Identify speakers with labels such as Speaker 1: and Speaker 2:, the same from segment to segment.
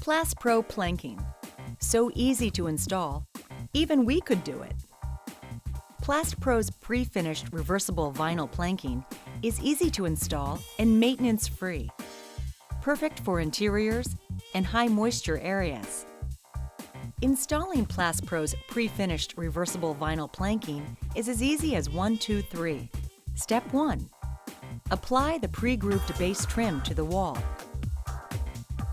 Speaker 1: Plastpro Planking. So easy to install, even we could do it. Plastpro's pre-finished reversible vinyl planking is easy to install and maintenance-free. Perfect for interiors and high moisture areas. Installing Plastpro's pre-finished reversible vinyl planking is as easy as 1, 2, 3. Step 1. Apply the pre-grooved base trim to the wall.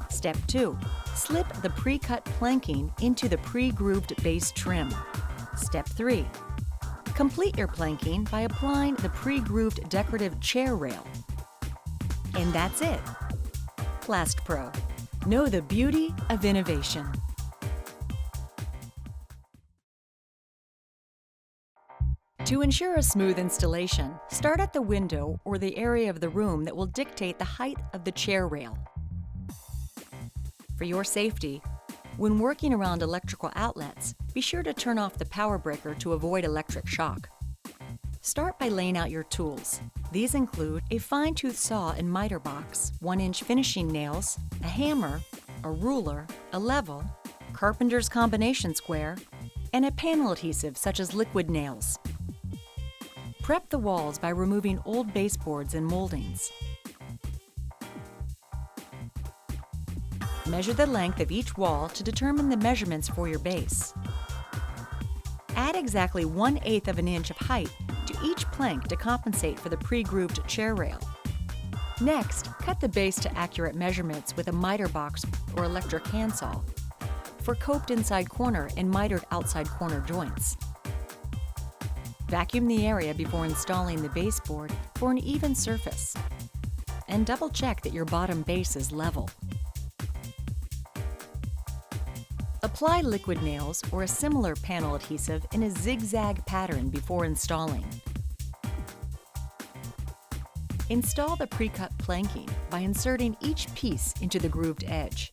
Speaker 1: Step 2. Slip the pre-cut planking into the pre-grooved base trim. Step 3. Complete your planking by applying the pre-grooved decorative chair rail. And that's it. Plastpro. Know the beauty of innovation. To ensure a smooth installation, start at the window or the area of the room that will dictate the height of the chair rail. For your safety, when working around electrical outlets, be sure to turn off the power breaker to avoid electric shock. Start by laying out your tools. These include a fine-tooth saw and miter box, 1-inch finishing nails, a hammer, a ruler, a level, carpenter's combination square, and a panel adhesive such as liquid nails. Prep the walls by removing old baseboards and moldings. Measure the length of each wall to determine the measurements for your base. Add exactly 1/8 of an inch of height to each plank to compensate for the pre-grooved chair rail. Next, cut the base to accurate measurements with a miter box or electric handsaw for coped inside corner and mitered outside corner joints. Vacuum the area before installing the baseboard for an even surface. And double-check that your bottom base is level. Apply liquid nails or a similar panel adhesive in a zigzag pattern before installing. Install the pre-cut planking by inserting each piece into the grooved edge.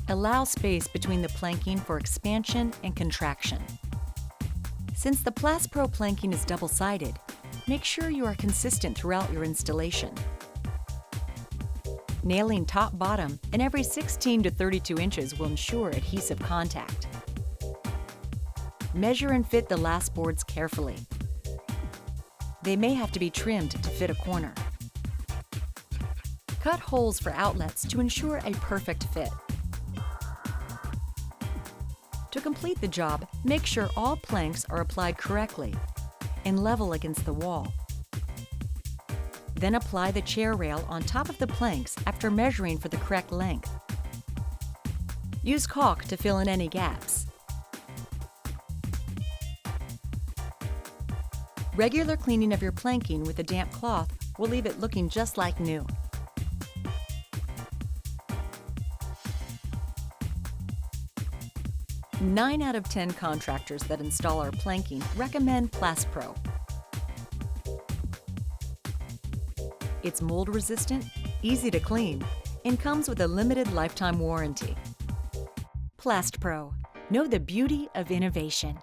Speaker 1: Allow space between the planking for expansion and contraction. Since the Plastpro planking is double-sided, make sure you are consistent throughout your installation. Nailing top-bottom and every 16 to 32 inches will ensure adhesive contact. Measure and fit the last boards carefully. They may have to be trimmed to fit a corner. Cut holes for outlets to ensure a perfect fit. To complete the job, make sure all planks are applied correctly and level against the wall. Then apply the chair rail on top of the planks after measuring for the correct length. Use caulk to fill in any gaps. Regular cleaning of your planking with a damp cloth will leave it looking just like new. Nine out of 10 contractors that install our planking recommend Plastpro. It's mold resistant, easy to clean, and comes with a limited lifetime warranty. Plastpro. Know the beauty of innovation.